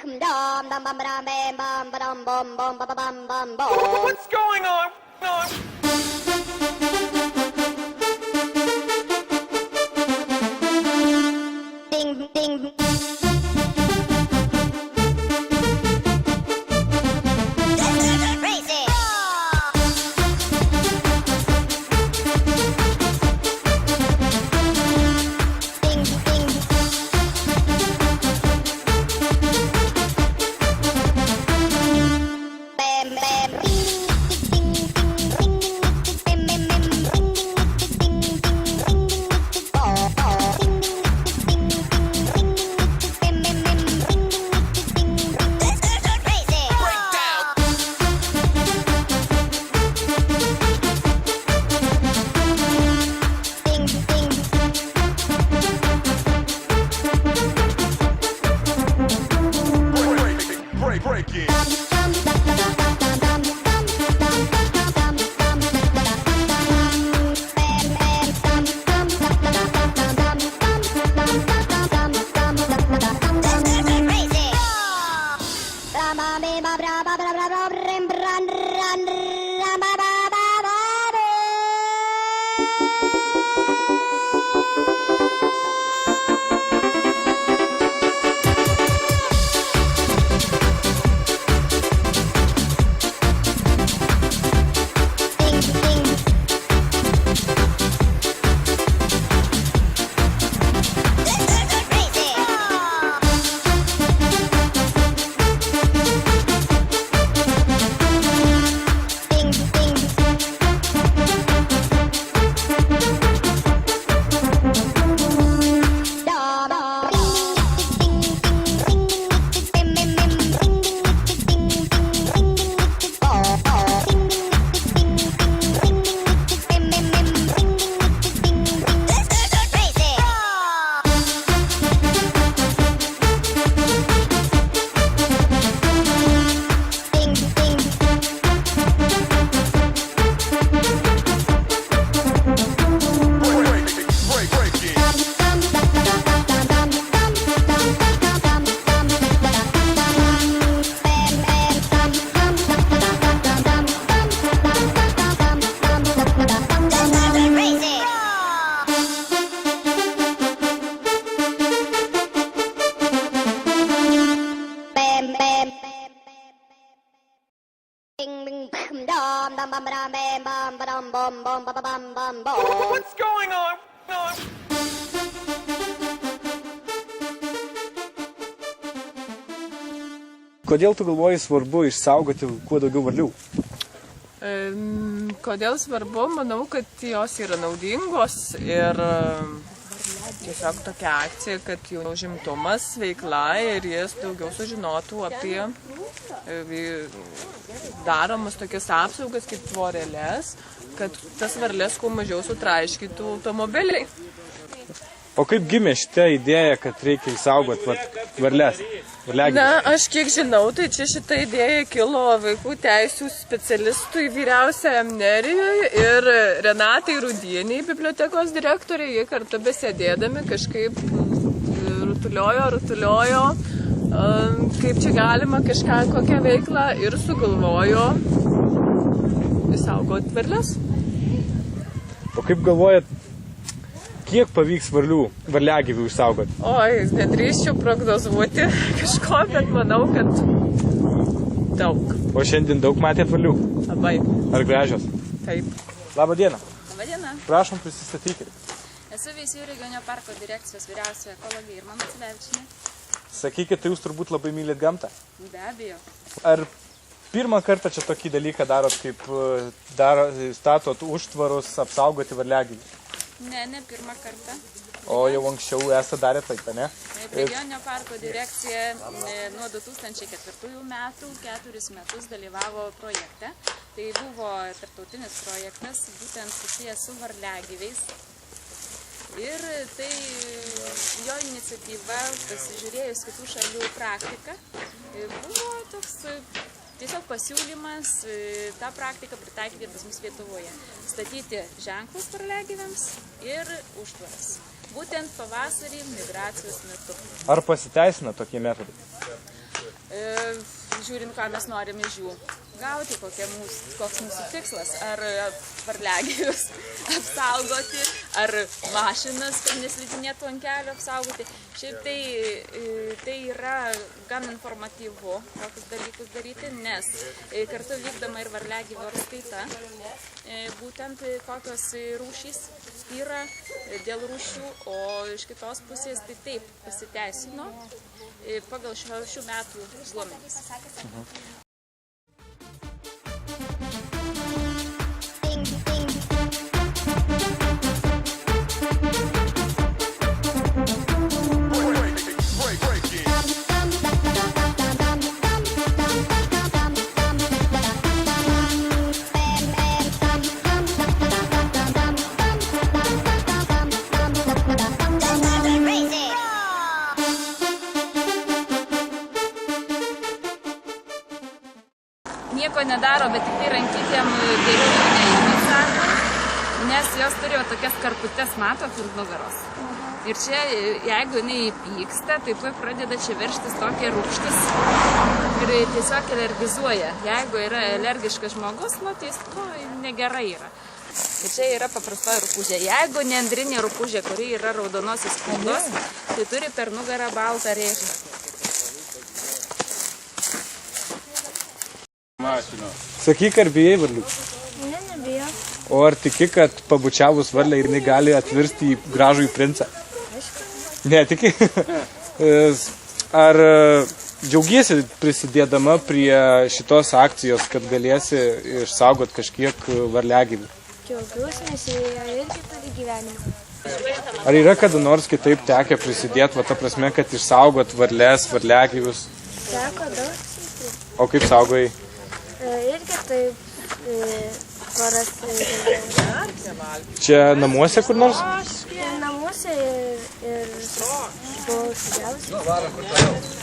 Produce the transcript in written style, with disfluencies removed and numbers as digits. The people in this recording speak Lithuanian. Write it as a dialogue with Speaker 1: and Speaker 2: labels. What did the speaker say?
Speaker 1: What's going on?
Speaker 2: Ding, ding. Crazy. Ding, ding. Bam, bam. Ding, ding, ding, ding, ding, ding, ding, ding, ding, ding, ding, oh, oh. Ding, ding, ding, ding, ding, ding, ding, ding, crazy. Ding, ding.
Speaker 1: Break it. Break it. What's going on?
Speaker 3: Kodėl tu galvoji svarbu išsaugoti kuo daugiau varlių?
Speaker 4: Kodėl svarbu? Manau, kad jos yra naudingos ir tiesiog tokia akcija, kad jų užimtumas, veikla ir jis daugiau sužinotų apie daromas tokias apsaugas kaip tvorelės, kad tas varlės kuo mažiau sutraiškytų automobiliai.
Speaker 3: O kaip gimė šitą idėją, kad reikia išsaugoti varlės?
Speaker 4: Na, aš kiek žinau, tai čia šita idėja kilo vaikų teisių specialistui vyriausiajam Nerijoje ir Renatai Rudieniai, bibliotekos direktoriai, jie kartu besėdėdami kažkaip rutuliojo, kaip čia galima kažką, kokią veiklą ir sugalvojo išsaugoti varles.
Speaker 3: O kaip galvojat, kiek pavyks varliagyvių išsaugoti?
Speaker 4: Oi, nedrįsčiau prognozuoti kažko, bet manau, kad daug.
Speaker 3: O šiandien daug matėt varlių?
Speaker 4: Labai.
Speaker 3: Ar gražios?
Speaker 4: Taip.
Speaker 3: Labą dieną.
Speaker 5: Labą dieną.
Speaker 3: Prašom prisistatykite.
Speaker 5: Esu Veisiejų regioninio parko direkcijos vyriausioji ekologė Irma Maciulevičienė.
Speaker 3: Sakykite, jūs turbūt labai mylit gamtą?
Speaker 5: Be abejo.
Speaker 3: Ar pirmą kartą čia tokį dalyką darot, kaip statot užtvarus apsaugoti varliagyvių?
Speaker 5: Ne pirmą kartą.
Speaker 3: O jau anksčiau esate darę taip, ne?
Speaker 5: Regioninio parko direkcija nuo 2004 metų 4 metus dalyvavo projekte. Tai buvo tarptautinis projektas, būtent susijęs su varliagyviais. Ir tai jo iniciatyva, pasižiūrėjus kitų šalių praktiką, buvo toks tiesiog pasiūlymas tą praktiką pritaikyti pas mus Lietuvoje. Statyti ženklus varliagyviams ir užtvaras. Būtent pavasarį migracijos metu.
Speaker 3: Ar pasiteisina tokie metodai?
Speaker 5: žiūrint, ką mes norime iš jų gauti, koks mūsų tikslas, ar varliagyvius apsaugoti, ar mašinas, kad neslidinėtų ant kelio apsaugoti. Šiaip tai yra gan informatyvu, tokius dalykus daryti, nes kartu vykdoma ir varliagyvių apskaita, būtent kokios rūšys yra dėl rūšių, o iš kitos pusės tai taip pasiteisino pagal šių metų duomenys. Nieko nedaro, bet tik tai rankytėm geriau neįsako, nes jos turėjo tokias karputes, matot, ant nugaros. Ir čia, jeigu jinai įpyksta, tai tuoj pradeda čia verštis tokie rūgštis ir tiesiog alergizuoja. Jeigu yra alergiškas žmogus, tai negerai yra. Ir čia yra paprastoji rupūžė. Jeigu neandrinė rupūžė, kuri yra raudonosios spaudos, tai turi per nugarą baltą rėžį.
Speaker 3: Sakyk, ar bijai varlių?
Speaker 2: Ne, nebijau.
Speaker 3: O ar tiki, kad pabučiavus varlę ir jinai gali atvirsti į gražų į princą? Ne, tiki? Ar džiaugiesi prisidėdama prie šitos akcijos, kad galėsi išsaugot kažkiek varliagyvių?
Speaker 2: Džiaugiuosi, nes jie irgi turi gyvenimą.
Speaker 3: Ar yra kada nors kitaip tekę prisidėti, ta prasme, kad išsaugot varlės, varliagyvius?
Speaker 2: Teko daug sykių.
Speaker 3: O kaip saugojai?
Speaker 2: Irgi taip poras
Speaker 3: Čia namuose kur nors?
Speaker 2: namuose ir buvau sudžiausi.